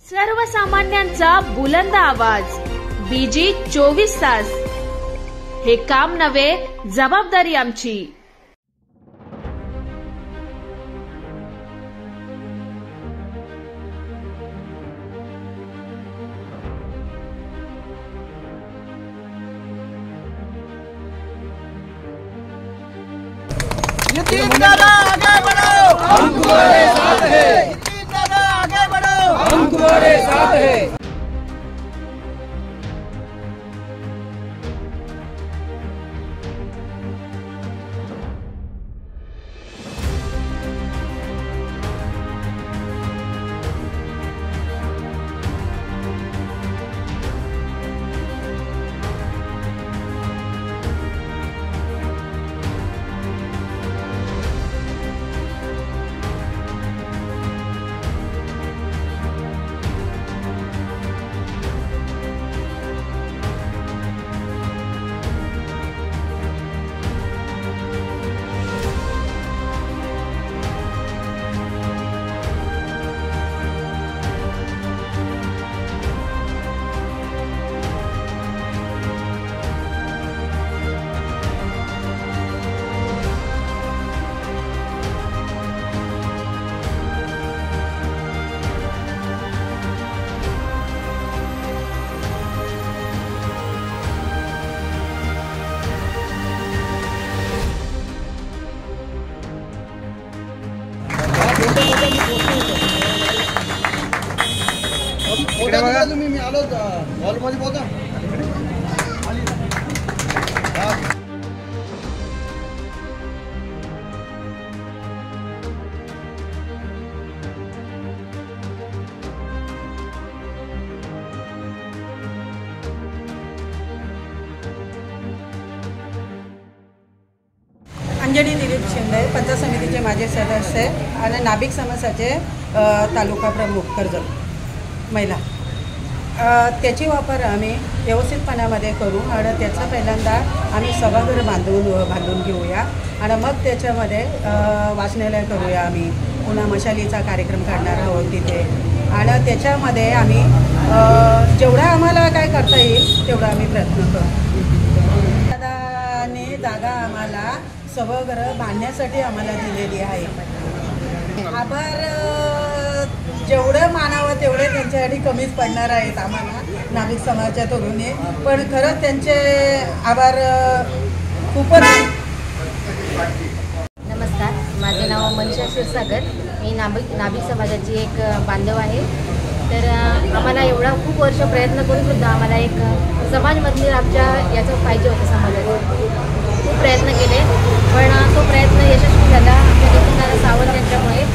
सर्वसामान्यांचा बुलंद आवाज बीजी 24 तास। हे काम नव्हे, जबाबदारी आमची। नितिन दादा आगे बढ़ो, हम तुम्हारे साथ हैं। नितिन दादा आगे बढ़ो, हम तुम्हारे साथ हैं। इकडे बघा तुम्ही, मी आलो हॉलमध्ये बघा। अंजली दिलीप शिंदे, पंचायत समितीचे माजी सदस्य आणि नाभिक समाजाचे तालुका प्रमुख कर्जत महिला। त्याची वापर आम्ही व्यवस्थितपणामध्ये करू आणि त्याचं पहिल्यांदा आम्ही सभागृह बांधून घेऊया आणि मग त्याच्यामध्ये वाचनालय करूया। आम्ही पुन्हा मशालीचा कार्यक्रम काढणार आहोत तिथे आणि त्याच्यामध्ये आम्ही जेवढा आम्हाला काय करता येईल तेवढा आम्ही प्रयत्न करू। दादाने जागा आम्हाला सभागृह बांधण्यासाठी आम्हाला दिलेली आहे। आभार जेवढं मानावं तेवढे त्यांच्यासाठी कमीच पडणार आहेत आम्हाला नाभिक समाजाच्या तरुणी, पण खरंच त्यांचे आभार खूपच। नमस्कार, माझे नाव मनीषा क्षीरसागर, मी नाभिक समाजाची एक बांधव आहे। तर आम्हाला एवढा खूप वर्ष प्रयत्न करून सुद्धा आम्हाला एक समाज मंदिर आमच्या याचं पाहिजे होतं समाजात। खूप प्रयत्न केले पण तो प्रयत्न यशस्वी झाला आमच्या नितीन सावंत यांच्यामुळे।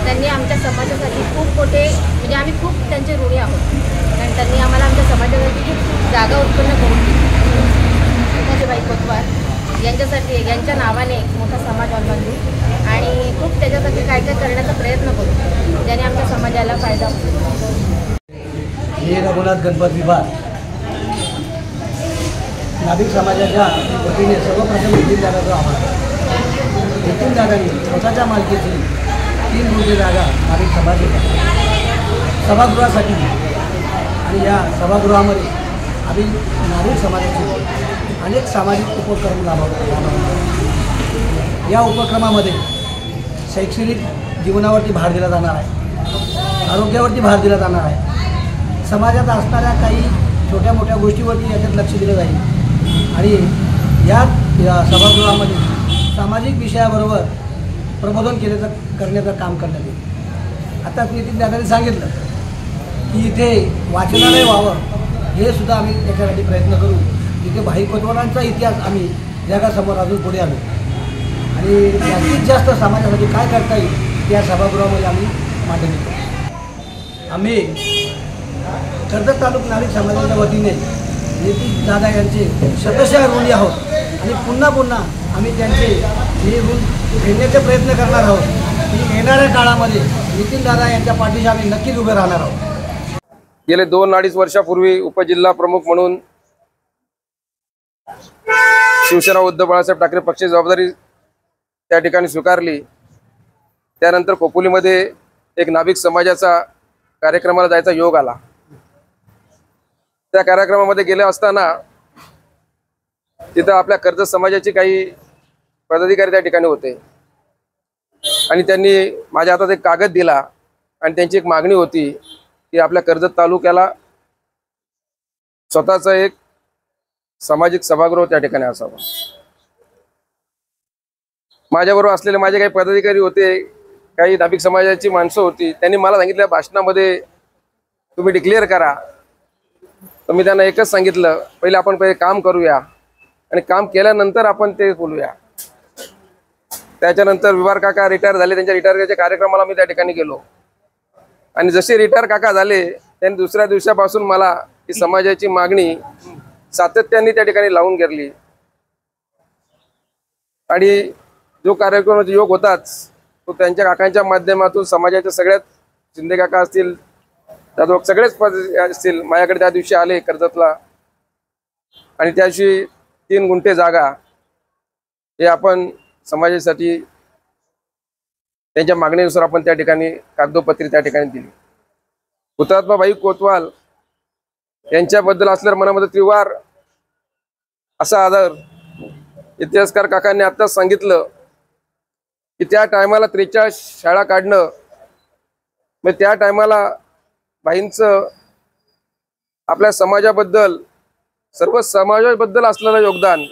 त्यांनी आमच्या समाजासाठी खूप मोठे म्हणजे आम्ही खूप त्यांचे ऋणी आहोत, कारण त्यांनी आम्हाला आमच्या समाजासाठी खूप जागा उत्पन्न करून दिली। बाई कोतवार यांच्यासाठी यांच्या नावाने मोठा समाज हॉल बांधू आणि खूप त्याच्यासाठी काय काय करण्याचा प्रयत्न करू ज्याने आमच्या समाजाला फायदा होतो। हे रघुनाथ गणपत विभाग नाभिक समाजाच्या वतीने सर्वप्रथम नितीन दादाचा आभार। नितीन दादांनी स्वतःच्या मालकीची 3 गुंठे जागा नाभिक सभागृहासाठी आणि या सभागृहामध्ये आम्ही नाभिक समाजाचे अनेक सामाजिक उपक्रम राबवतो। या उपक्रमामध्ये शैक्षणिक जीवनावरती भार दिला जाणार आहे, आरोग्यावरती भार दिला जाणार आहे, समाजात असणाऱ्या काही छोट्या मोठ्या गोष्टीवरती याच्यात लक्ष दिलं जाईल आणि या सभागृहामध्ये सामाजिक विषयाबरोबर प्रबोधन करण्याचं काम करण्यात येईल। आता नितीन दादांनी सांगितलं की इथे वाचनालय व्हावं, हे सुद्धा आम्ही त्याच्यासाठी प्रयत्न करू। तिथे भाई कोतवालांचा इतिहास आम्ही जगासमोर अजून पुढे आणू आणि जास्तीत जास्त समाजासाठी काय करता येईल त्या सभागृहामध्ये आम्ही मांडणी करू। आम्ही कर्जत तालुका नाभिक समाजाच्या वतीने नितीन दादा यांचे शतशः ऋणी आहोत आणि पुन्हा पुन्हा आम्ही त्यांचे हे ऋण फेडण्याचे प्रयत्न करणार आहोत की येणाऱ्या काळामध्ये नितीन दादा यांच्या पाठीशी आम्ही नक्कीच उभे राहणार आहोत। गेले 2-2.5 वर्षापूर्वी उपजिल्हा प्रमुख म्हणून शिवसेना उद्धव बाळासाहेब ठाकरे पक्षाची जबाबदारी त्या ठिकाणी स्वीकारली। त्यानंतर खोपोलीमध्ये एक नाभिक समाजाचा कार्यक्रमाला जायचा योग आला। त्या कार्यक्रमामध्ये गेले असताना तिथं आपल्या कर्जत समाजाचे काही पदाधिकारी त्या ठिकाणी होते आणि त्यांनी माझ्या हातात एक कागद दिला आणि त्यांची एक मागणी होती की आपल्या कर्जत तालुक्याला स्वतःचं एक सामाजिक सभागृह त्या ठिकाणी असावं। माझ्याबरोबर असलेले माझे काही पदाधिकारी होते, काही नाभिक समाजाची माणसं होती। त्यांनी मला सांगितलं भाषणामध्ये तुम्ही डिक्लेअर करा। तर मी त्यांना एकच सांगितलं, पहिले आपण पहिले काम करूया आणि काम केल्यानंतर आपण ते बोलूया। त्याच्यानंतर विवार काका रिटायर झाले, त्यांच्या रिटायरच्या कार्यक्रमाला मी त्या ठिकाणी गेलो आणि जसे रिटायर काका झाले त्यांनी दुसऱ्या दिवसापासून मला ही समाजाची मागणी सातत्याने त्या ठिकाणी लावून घेतली आणि जो कार्यक्रमाचा योग होताच तो त्यांच्या काकांच्या माध्यमातून समाजाच्या सगळ्यात शिंदे काका असतील, जाधव सगळेच असतील माझ्याकडे त्या दिवशी आले कर्जतला आणि त्या दिवशी 3 गुंठे जागा हे आपण समाजासाठी त्यांच्या मागणीनुसार आपण त्या ठिकाणी कागदोपत्री त्या ठिकाणी दिली। हुतात्मा भाई कोतवाल यांच्याबद्दल असलेल्या मनामध्ये त्रिवार असा आदर इतिहासकार काकांनी आत्ताच सांगितलं की त्या टायमाला 43 शाळा काढणं, मग त्या टायमाला भाईंचं आपल्या समाजाबद्दल सर्व समाजाबद्दल असलेलं योगदान,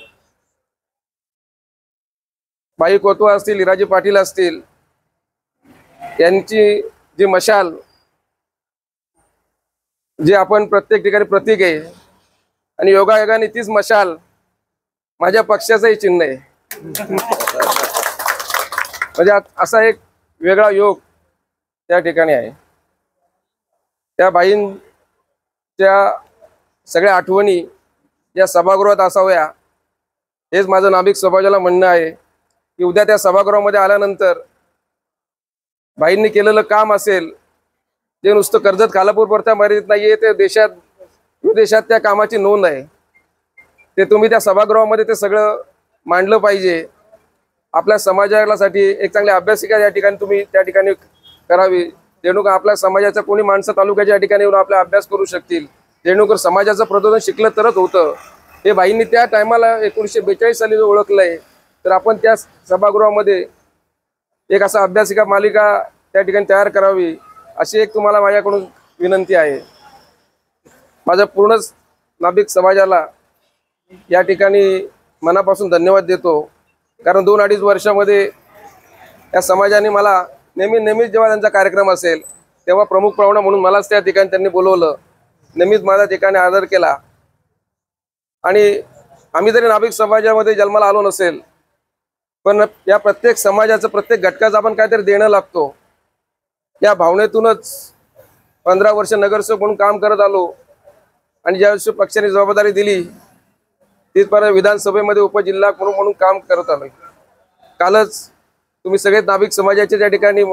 भाई कोतवाल असतील, इराजी पाटील असतील, यांची जी मशाल जे आपण प्रत्येक ठिकाणी प्रतीक आहे आणि योगायोगाने तीच मशाल माझ्या पक्षाचंही चिन्ह आहे। म्हणजे असा एक वेगळा योग त्या ठिकाणी आहे। त्या बाईंच्या सगळ्या आठवणी या सभागृहात असाव्या हेच माझं नाभिक समाजाला म्हणणं आहे की उद्या त्या सभागृहामध्ये आल्यानंतर बाईंनी केलेलं काम असेल जे नुसतं कर्जत खालापूर पुरता मर्यादित नाहीये, ते देशात विदेशात त्या कामाची नोंद आहे। ते तुम्ही त्या सभागृहामध्ये ते सगळं मांडलं पाहिजे। आपल्या समाजासाठी एक चांगली अभ्यासिका या ठिकाणी तुम्ही त्या ठिकाणी करावी, जेणेकरून आपल्या समाजाचा कोणी माणसं तालुक्याच्या ठिकाणी येऊन आपला अभ्यास करू शकतील, जेणेकरून समाजाचं प्रबोधन शिकलं तरच होतं। हे बाईंनी त्या टायमाला 1942 साली ओळखलंय, तर आपण त्या सभागृहामध्ये एक असा अभ्यासिका मालिका त्या ठिकाणी तयार करावी अशी एक तुम्हाला माझ्याकडून विनंती आहे। माझा पूर्ण नाभिक समाजाला या ठिकाणी मनापासून धन्यवाद देतो, कारण 2-2.5 वर्षामध्ये या समाजाने मला नेहमीच जेव्हा त्यांचा कार्यक्रम असेल तेव्हा प्रमुख पाहुणा म्हणून मलाच त्या ठिकाणी त्यांनी बोलवलं, नेहमीच माझ्या ठिकाणी आदर केला। आणि आम्ही जरी नाभिक समाजामध्ये जन्माला आलो नसेल, पण या प्रत्येक समाजाचं प्रत्येक घटकाचं आपण काहीतरी देणं लागतो। या भावनेतूनच 15 वर्ष नगरसेवक म्हणून काम करत आलो आणि ज्यावेळेस पक्षाने जबाबदारी दिली तिथपर्यंत विधानसभेमध्ये उपजिल्हा म्हणून काम करत आलोय। कालच तुम्ही सगळे नाभिक समाजाचे त्या ठिकाणी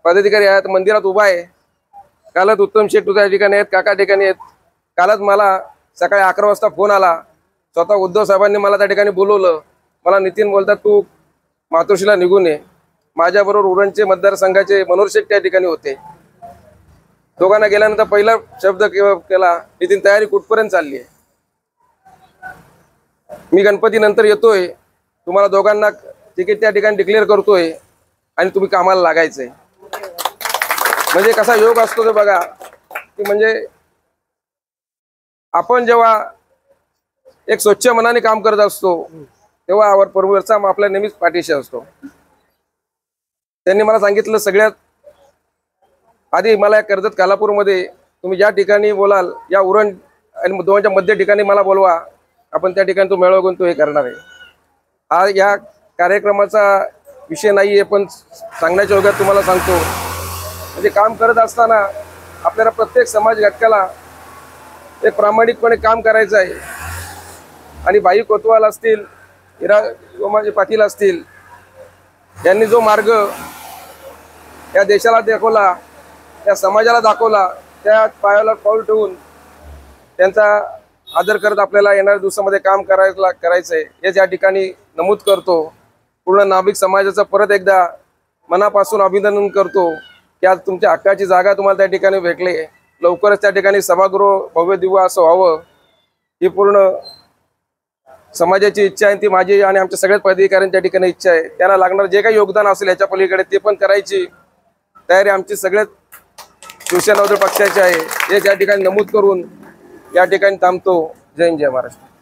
पदाधिकारी आहेत, मंदिरात उभा आहे। कालच उत्तम शेठ त्या ठिकाणी आहेत, काका ठिकाणी आहेत। कालच मला सकाळी 11 वाजता फोन आला, स्वतः उद्धव साहेबांनी मला त्या ठिकाणी बोलवलं। मला नितीन बोलतात तू मातोश्रीला निघून ये। माझ्याबरोबर उरणचे मतदारसंघाचे मनोहर शेठ त्या ठिकाणी होते। दोघांना गेल्यानंतर पहिला शब्द केला, नितीन तयारी कुठपर्यंत चालली आहे? मी गणपती नंतर येतोय, तुम्हाला दोघांना तिकीट त्या ठिकाणी डिक्लेअर करतोय आणि तुम्ही कामाला लागायचंय। म्हणजे कसा योग असतो ते बघा की म्हणजे आपण जेव्हा एक स्वच्छ मनाने काम करत असतो तेव्हा वरचा आपल्या नेहमीच पाठीशी असतो। त्यांनी मला सांगितलं सगळ्यात आधी मला कर्जत खालापूरमध्ये तुम्ही ज्या ठिकाणी बोलाल या उरण आणि दोनच्या मध्य ठिकाणी मला बोलवा, आपण त्या ठिकाणी तो मेळावा घेऊन तो हे करणार आहे। हा या कार्यक्रमाचा विषय नाही आहे, पण सांगण्याच्या योगात तुम्हाला सांगतो म्हणजे काम करत असताना आपल्याला प्रत्येक समाज घटकाला एक प्रामाणिकपणे काम करायचं आहे। आणि भाई कोतवाल असतील, इराजी पाटील असतील, यांनी जो मार्ग या देशाला दाखवला, या समाजाला दाखवला, त्या पायाला पाऊल ठेवून त्यांचा आदर करत आपल्याला येणाऱ्या दिवसामध्ये काम करायचंय हे या ठिकाणी नमूद करतो। पूर्ण नाभिक समाजाचं परत एकदा मनापासून अभिनंदन करतो की आज तुमच्या हक्काची जागा तुम्हाला त्या ठिकाणी भेटली. लवकरच त्या ठिकाणी सभागृह भव्य दिव्य असं व्हावं ही पूर्ण समाजाची इच्छा आहे. ती माझी आणि आमच्या सगळ्याच पदाधिकाऱ्यांच्या त्या ठिकाणी इच्छा आहे. त्यांना लागणार जे काही योगदान असेल याच्या पलीकडे ते पण करायची तयारी आमची सगळ्यात शिवसेना पक्षाची आहे. हे त्या ठिकाणी नमूद करून या ठिकाणी थांबतो. जय हिंद, जय महाराष्ट्र.